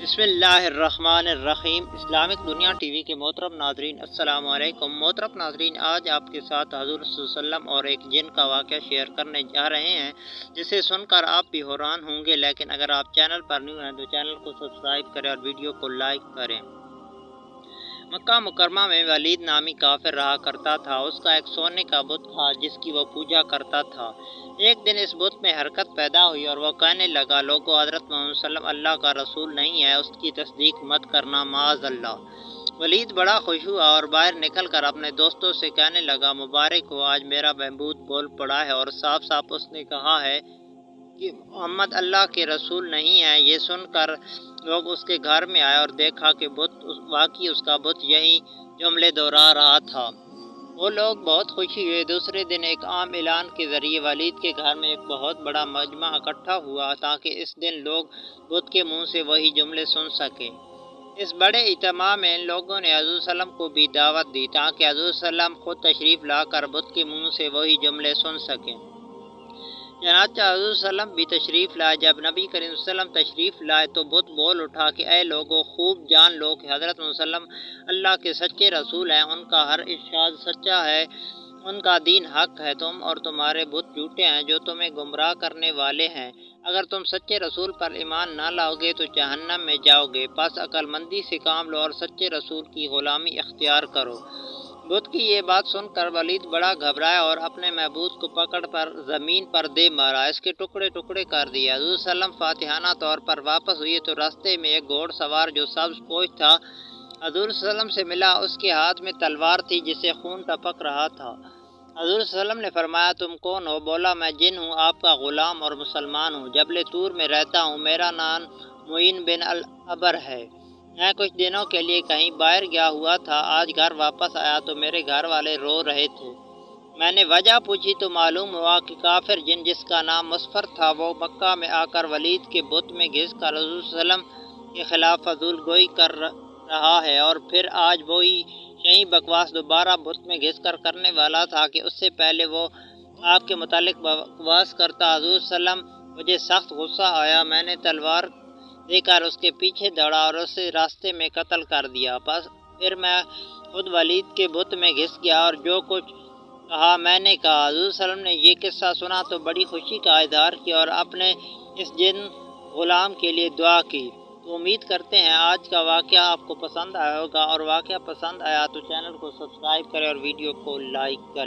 بسم اللہ الرحمن الرحیم۔ اسلامک دنیا ٹی وی کے محترم ناظرین السلام علیکم۔ محترم ناظرین، آج آپ کے ساتھ حضور صلی اللہ علیہ وسلم اور ایک جن کا واقعہ شیئر کرنے جا رہے ہیں، جسے سن کر آپ بھی حیران ہوں گے، لیکن اگر آپ چینل پر نیو ہیں تو چینل کو سبسکرائب کریں اور ویڈیو کو لائک کریں۔ مکہ مکرمہ میں ولید نامی کافر رہا کرتا تھا۔ اس کا ایک سونے کا بت تھا جس کی وہ پوجا کرتا تھا۔ ایک دن اس بت میں حرکت پیدا ہوئی اور وہ کہنے لگا، لوگو، حضرت محمد صلی اللہ علیہ وسلم اللہ کا رسول نہیں ہے، اس کی تصدیق مت کرنا، معاذ اللہ۔ ولید بڑا خوش ہوا اور باہر نکل کر اپنے دوستوں سے کہنے لگا، مبارک ہو، آج میرا محبوب بول پڑا ہے اور صاف صاف اس نے کہا ہے کہ محمد اللہ کے رسول نہیں ہے۔ یہ سن کر لوگ اس کے گھر میں آئے اور دیکھا کہ واقعی اس کا بت یہی جملے دہرا رہا تھا۔ وہ لوگ بہت خوشی ہوئے۔ دوسرے دن ایک عام اعلان کے ذریعے ولید کے گھر میں ایک بہت بڑا مجمع اکٹھا ہوا تاکہ اس دن لوگ بت کے منہ سے وہی جملے سن سکیں۔ اس بڑے اجتماع میں ان لوگوں نے حضور صلی اللہ علیہ وسلم کو بھی دعوت دی تاکہ حضور صلی اللہ علیہ وسلم خود تشریف لا کر بت کے منہ سے وہی جملے سن سکیں۔ چنانچہ حضور صلی اللہ علیہ وسلم بھی تشریف لائے۔ جب نبی کریم صلی اللہ علیہ وسلم تشریف لائے تو بت بول اٹھا کہ اے لوگو، خوب جان لو کہ حضرت محمد صلی اللہ علیہ وسلم اللہ کے سچے رسول ہیں، ان کا ہر ارشاد سچا ہے، ان کا دین حق ہے، تم اور تمہارے بت جھوٹے ہیں جو تمہیں گمراہ کرنے والے ہیں۔ اگر تم سچے رسول پر ایمان نہ لاؤ گے تو جہنم میں جاؤ گے، پس عقل مندی سے کام لو اور سچے رسول کی غلامی اختیار کرو۔ بت کی یہ بات سن کر ولید بڑا گھبرایا اور اپنے محبوب کو پکڑ پر زمین پر دے مارا، اس کے ٹکڑے ٹکڑے کر دیے۔ حضور صلی اللہ علیہ وسلم فاتحانہ طور پر واپس ہوئے تو راستے میں ایک گھوڑ سوار جو سبز پوش تھا حضور صلی اللہ علیہ وسلم سے ملا۔ اس کے ہاتھ میں تلوار تھی جس سے خون ٹپک رہا تھا۔ حضور صلی اللہ علیہ وسلم نے فرمایا، تم کون ہو؟ بولا، میں جن ہوں، آپ کا غلام اور مسلمان ہوں، جبل طور میں رہتا ہوں، میرا نام معین بن العبر ہے۔ میں کچھ دنوں کے لیے کہیں باہر گیا ہوا تھا، آج گھر واپس آیا تو میرے گھر والے رو رہے تھے۔ میں نے وجہ پوچھی تو معلوم ہوا کہ کافر جن جس کا نام مسفر تھا وہ مکہ میں آ کر ولید کے بت میں گھس کر حضور صلی اللہ علیہ وسلم کے خلاف فضول گوئی کر رہا ہے، اور پھر آج وہی یہی بکواس دوبارہ بت میں گھس کر کرنے والا تھا کہ اس سے پہلے وہ آپ کے متعلق بکواس کرتا۔ حضور صلی اللہ علیہ وسلم، مجھے سخت غصہ آیا، میں نے تلوار دے کر اس کے پیچھے دوڑا اور اسے راستے میں قتل کر دیا۔ پھر میں خود ولید کے بت میں گھس گیا اور جو کچھ کہا میں نے کہا۔ حضور صلی اللہ علیہ وسلم نے یہ قصہ سنا تو بڑی خوشی کا اظہار کیا اور اپنے اس جن غلام کے لیے دعا کی۔ تو امید کرتے ہیں آج کا واقعہ آپ کو پسند آیا ہوگا، اور واقعہ پسند آیا تو چینل کو سبسکرائب کریں اور ویڈیو کو لائک کریں۔